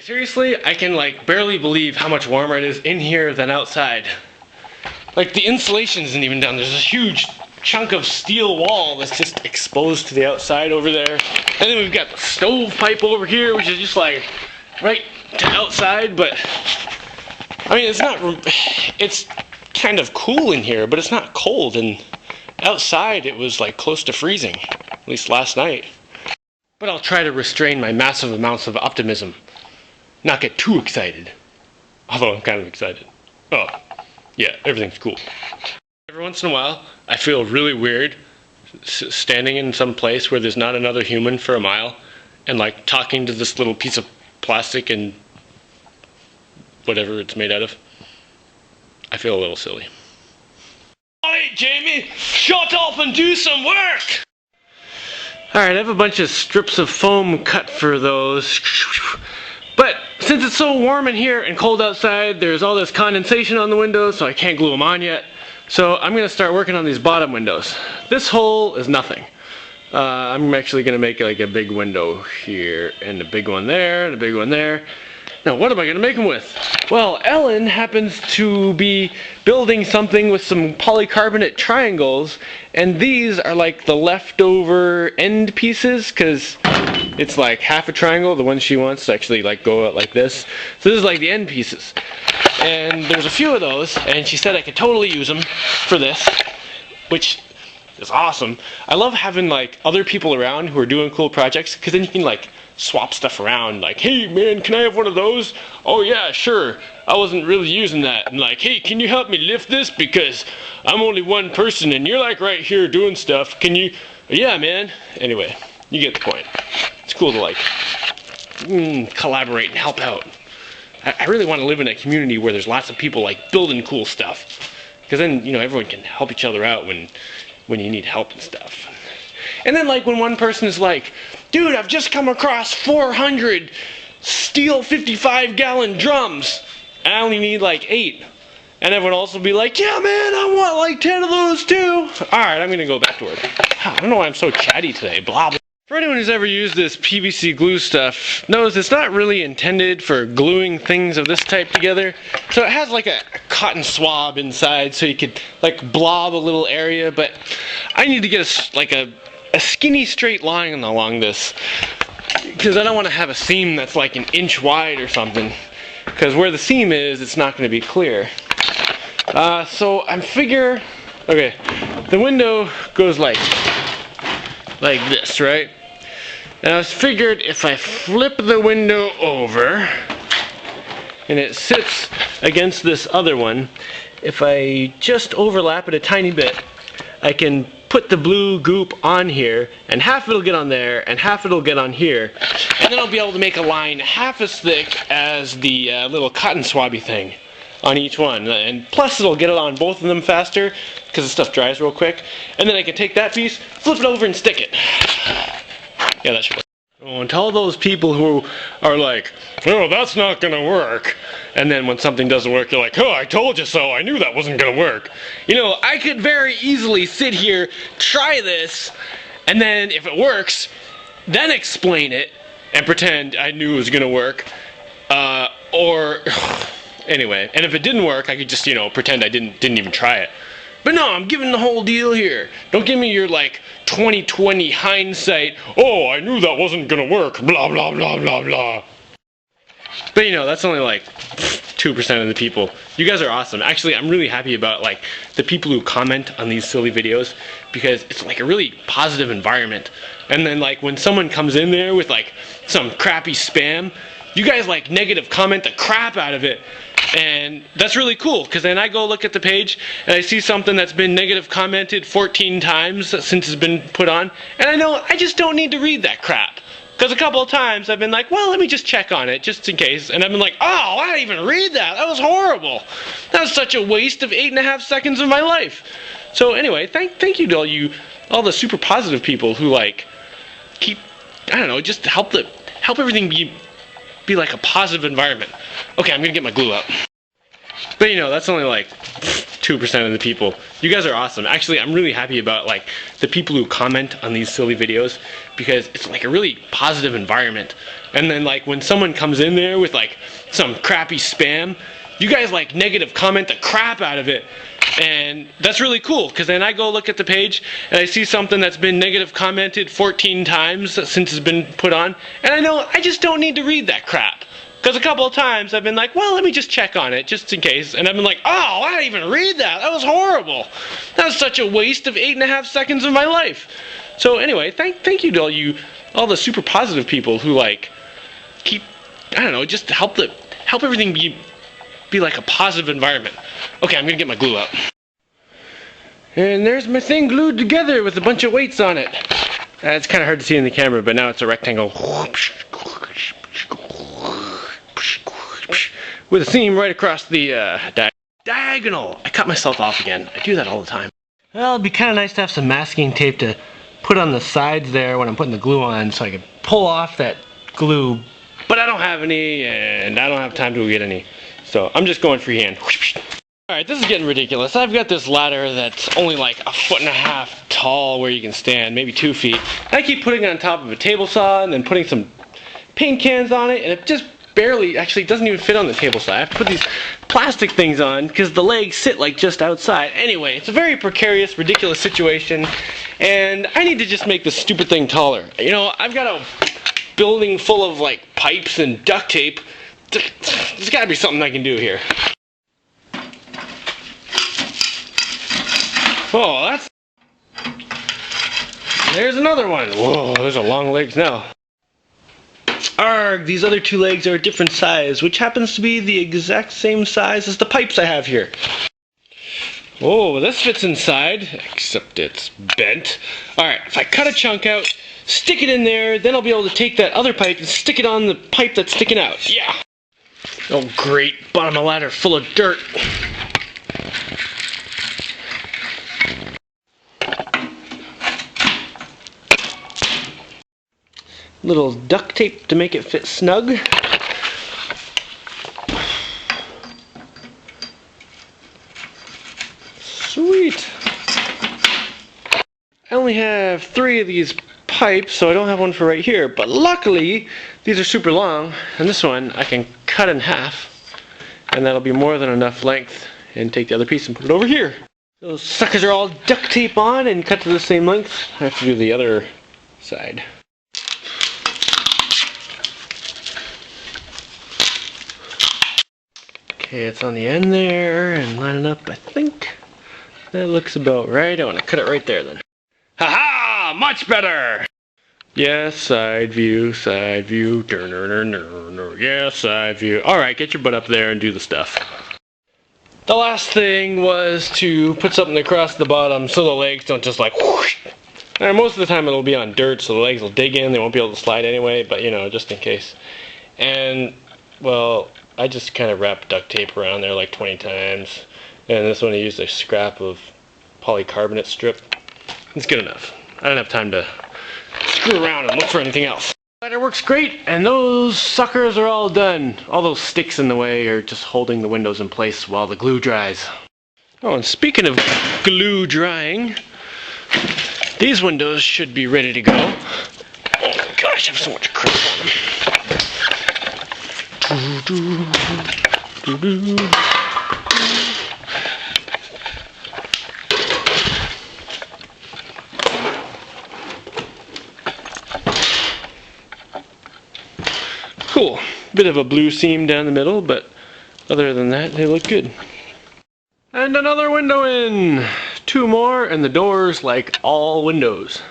Seriously, I can like barely believe how much warmer it is in here than outside. Like the insulation isn't even done. There's a huge chunk of steel wall that's just exposed to the outside over there. And then we've got the stovepipe over here, which is just like right to outside, but I mean it's kind of cool in here, but it's not cold, and outside it was like close to freezing, at least last night. But I'll try to restrain my massive amounts of optimism. Not get too excited. Although I'm kind of excited. Oh, yeah, everything's cool. Every once in a while, I feel really weird standing in some place where there's not another human for a mile and like talking to this little piece of plastic and whatever it's made out of. I feel a little silly. Alright, Jamie, shut up and do some work! Alright, I have a bunch of strips of foam cut for those. But since it's so warm in here and cold outside, there's all this condensation on the windows, so I can't glue them on yet. So I'm going to start working on these bottom windows. This hole is nothing. I'm actually going to make like a big window here, and a big one there, and a big one there. Now what am I going to make them with? Well, Ellen happens to be building something with some polycarbonate triangles, and these are like the leftover end pieces, because it's like half a triangle. The one she wants to actually like go out like this. So this is like the end pieces. And there's a few of those, and she said I could totally use them for this, which is awesome. I love having like other people around who are doing cool projects, because then you can like swap stuff around, like, hey man, can I have one of those? Oh yeah, sure, I wasn't really using that. And like, hey, can you help me lift this, because I'm only one person and you're like right here doing stuff, can you? Yeah man. Anyway, you get the point. It's cool to like collaborate and help out. I really want to live in a community where there's lots of people like building cool stuff, because then, you know, everyone can help each other out when you need help and stuff. And then like when one person is like, dude, I've just come across 400 steel 55-gallon drums, and I only need like 8. And everyone else will be like, yeah man, I want like 10 of those too. Alright, I'm gonna go back to work. I don't know why I'm so chatty today, blah blah. For anyone who's ever used this PVC glue stuff, knows it's not really intended for gluing things of this type together. So it has like a cotton swab inside, so you could like blob a little area, but I need to get a skinny straight line along this, because I don't want to have a seam that's like an inch wide or something, because where the seam is, it's not going to be clear. So I'm figure, okay, the window goes like this, right? And I was figured if I flip the window over and it sits against this other one, if I just overlap it a tiny bit, I can put the blue goop on here, and half it'll get on there and half it'll get on here, and then I'll be able to make a line half as thick as the little cotton swabby thing on each one, and plus it'll get it on both of them faster because the stuff dries real quick, and then I can take that piece, flip it over and stick it. Yeah, that should work. Oh, and to all those people who are like, oh, that's not gonna work, and then when something doesn't work, you're like, oh, I told you so, I knew that wasn't gonna work. You know, I could very easily sit here, try this, and then if it works, then explain it and pretend I knew it was gonna work, or anyway, and if it didn't work, I could just, you know, pretend I didn't even try it. But no, I'm giving the whole deal here. Don't give me your like 20/20 hindsight, oh, I knew that wasn't gonna work, blah blah blah blah blah. But you know, that's only like 2% of the people. You guys are awesome. Actually, I'm really happy about like the people who comment on these silly videos, because it's like a really positive environment. And then like when someone comes in there with like some crappy spam, you guys like negative comment the crap out of it. And that's really cool, because then I go look at the page and I see something that's been negative commented 14 times since it's been put on, and I know I just don't need to read that crap. Because a couple of times I've been like, well, let me just check on it, just in case. And I've been like, oh, I didn't even read that. That was horrible. That was such a waste of 8.5 seconds of my life. So anyway, thank you to all the super positive people who like keep, I don't know, just help everything be like a positive environment. Okay, I'm gonna get my glue out. But you know, that's only like 2% of the people. You guys are awesome. Actually, I'm really happy about like the people who comment on these silly videos, because it's like a really positive environment. And then like when someone comes in there with like some crappy spam, you guys like negative comment the crap out of it. And that's really cool, because then I go look at the page and I see something that's been negative commented 14 times since it's been put on, and I know I just don't need to read that crap. Because a couple of times I've been like, well, let me just check on it, just in case. And I've been like, oh, I didn't even read that. That was horrible. That was such a waste of 8.5 seconds of my life. So anyway, thank you to all the super positive people who like keep, I don't know, just help everything be like a positive environment. Okay, I'm gonna get my glue out. And there's my thing glued together with a bunch of weights on it. It's kind of hard to see in the camera, but now it's a rectangle. With a seam right across the diagonal. I cut myself off again. I do that all the time. Well, it'd be kind of nice to have some masking tape to put on the sides there when I'm putting the glue on, so I can pull off that glue. But I don't have any, and I don't have time to get any. So I'm just going freehand. Alright, this is getting ridiculous. I've got this ladder that's only like 1.5 feet tall where you can stand, maybe 2 feet. I keep putting it on top of a table saw and then putting some paint cans on it, and it just barely, actually it doesn't even fit on the table saw. I have to put these plastic things on because the legs sit like just outside. Anyway, it's a very precarious, ridiculous situation, and I need to just make this stupid thing taller. You know, I've got a building full of like pipes and duct tape. There's got to be something I can do here. Oh, there's another one. Whoa, those are long legs now. Arg, these other 2 legs are a different size, which happens to be the exact same size as the pipes I have here. Oh, this fits inside, except it's bent. Alright, if I cut a chunk out, stick it in there, then I'll be able to take that other pipe and stick it on the pipe that's sticking out. Yeah! Oh great, bottom of the ladder full of dirt. Little duct tape to make it fit snug. Sweet! I only have 3 of these pipes, so I don't have one for right here, but luckily these are super long, and this one I can cut in half, and that'll be more than enough length, and take the other piece and put it over here. Those suckers are all duct tape on and cut to the same length. I have to do the other side. Okay, it's on the end there and lining up, I think. That looks about right. I want to cut it right there then. Haha! Much better! Yes, side view, yes, side view. Alright, get your butt up there and do the stuff. The last thing was to put something across the bottom so the legs don't just like whoosh. And most of the time it'll be on dirt, so the legs will dig in. They won't be able to slide anyway, but you know, just in case. And, well, I just kind of wrapped duct tape around there like 20 times. And this one I used a scrap of polycarbonate strip. It's good enough. I don't have time to screw around and look for anything else. But it works great, and those suckers are all done. All those sticks in the way are just holding the windows in place while the glue dries. Oh, and speaking of glue drying, these windows should be ready to go. Oh gosh, I have so much crap on them. Cool. Bit of a blue seam down the middle, but other than that, they look good. And another window in! 2 more, and the door's like all windows.